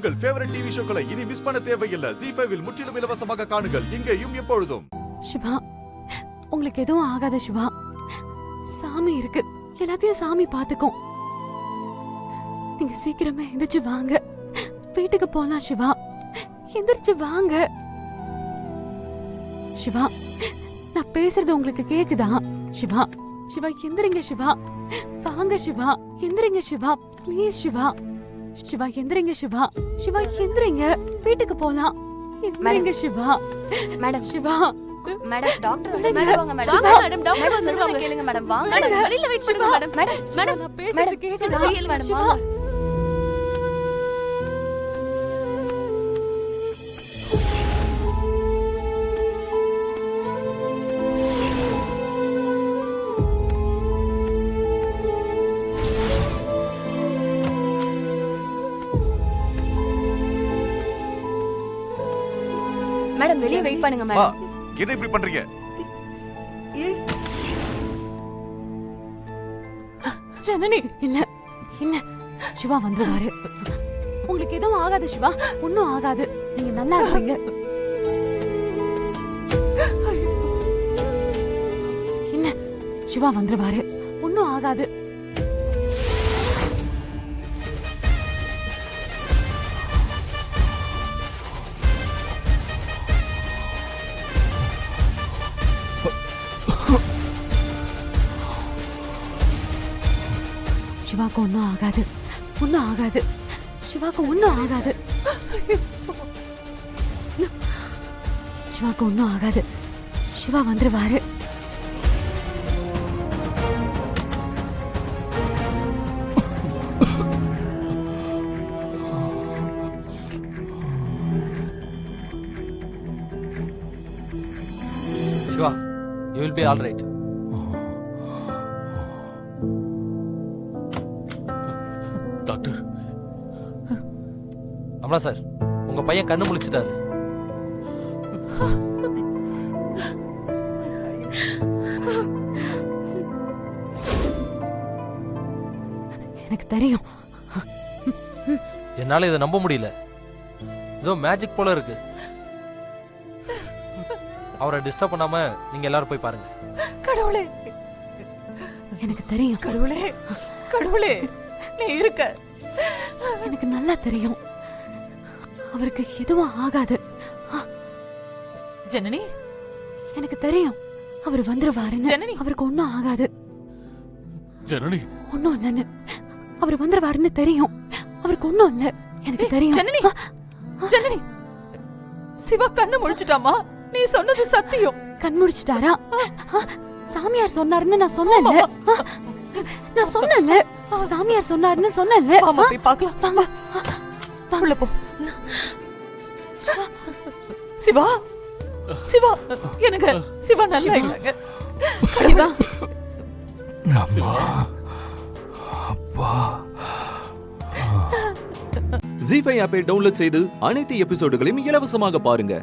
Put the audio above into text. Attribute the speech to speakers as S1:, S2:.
S1: உங்கள் favourite TV ஷோக்களை இனி miss பண்ண தேவையில்லை. ZEE5 இல் முற்றிலும் இலவசமாக காணுங்கள். இங்கேயும் எப்பொழுதும்.
S2: சிவா, உங்களுக்கு எதுவும் ஆகாத சிவா. சாமி இருக்கு, எல்லாத்தையும் சாமி பாத்துக்கும். நீங்க சீக்கிரமே எந்திரிச்சு வாங்க, வீட்டுக்கு போலாம். சிவா, எந்திரிச்சு வாங்க. சிவா, நான் பேசுறது உங்களுக்கு கேக்குதா? சிவா, சிவா எந்திரிங்க. சிவா வாங்க. சிவா எந்திரிங்க. சிவா ப்ளீஸ். சிவா, சிவா எந்திரிங்க. சிவா, சிவா எந்திரிங்க, வீட்டுக்கு போலாம். எந்திரிங்க Siva.
S3: Madam,
S2: Siva
S3: madam, doctor madam வாங்க மேடம். மேடம், டாக்டர் சொல்லுவாங்க கேளுங்க மேடம். வாங்க மேடம், வெளியில வெயிட் பண்ணுங்க மேடம். மேடம், மேடம்
S2: நான் பேசுறது கேக்குதா?
S3: மேடம்
S2: சிவா,
S3: வாங்க. மேடம், வெளிய வெயிட் பண்ணுங்க மேடம்.
S1: என்ன இப்படி பண்றீங்க?
S2: ஜனனி இல்ல இல்ல, சிவா வந்துருவாரு. உங்களுக்கு எதுவும் ஆகாது சிவா, ஒன்னும் ஆகாது. நீங்க நல்லா இருப்பீங்க. இல்ல, சிவா வந்துருவாரு, ஒன்னும் ஆகாது. சிவாக்கு ஒன்னும் ஆகாது, ஒன்னும் ஆகாது. சிவாக்கு ஒன்னும் ஆகாது. சிவாக்கு ஒன்னும் ஆகாது. சிவா வந்துருவாரு.
S4: Shiva, you will be all right.
S5: Doctor,
S4: Amala sir, உங்க பையன் கண்ணு முழிச்சிட்டாரு.
S2: எனக்கு தெரியும்.
S4: என்னால இதை நம்ப முடியல. ஏதோ மேஜிக் போல இருக்கு. அவரை டிஸ்டர்ப் பண்ணாம நீங்க எல்லாரும் போய் பாருங்க.
S6: கடவுளே,
S2: எனக்கு தெரியும்.
S6: கடவுளே, கடவுளே, நீ இருக்க.
S2: எனக்கு நல்லா தெரியும், அவருக்கு எதுவும் ஆகாது.
S6: ஜனனி,
S2: எனக்கு தெரியும், அவர் வந்துருவாருன்னு.
S6: ஜனனி.
S2: அவருக்கு ஒன்னும் ஆகாது,
S5: ஜனனி.
S2: ஒன்னும் இல்லைன்னு. அவர் வந்துருவாருன்னு தெரியும், அவருக்கு ஒன்னும் இல்ல. எனக்கு தெரியும்.
S6: ஜனனி, ஜனனி, சிவா கண்ணு முழிச்சிட்டாமா? நீ சொன்னது சத்தியம்.
S2: கண் முடிச்சிட்டாரா? சாமியார் சொன்னாருன்னு நான் சொன்னேன்ல. நான் சொன்னேன்ல, சாமியார் சொன்னாருன்னு சொன்னேன்ல.
S6: வாமா போய் பார்க்கலாம்.
S2: வாங்க,
S6: உள்ள போ. சிவா, சிவா, எனக்கு சிவா நல்லா இல்லைங்க.
S2: சிவா,
S5: அம்மா, அப்பா.
S7: ZEE5 ஆப்பை டவுன்லோட் செய்து அனைத்து எபிசோடுகளையும் இலவசமாக பாருங்க.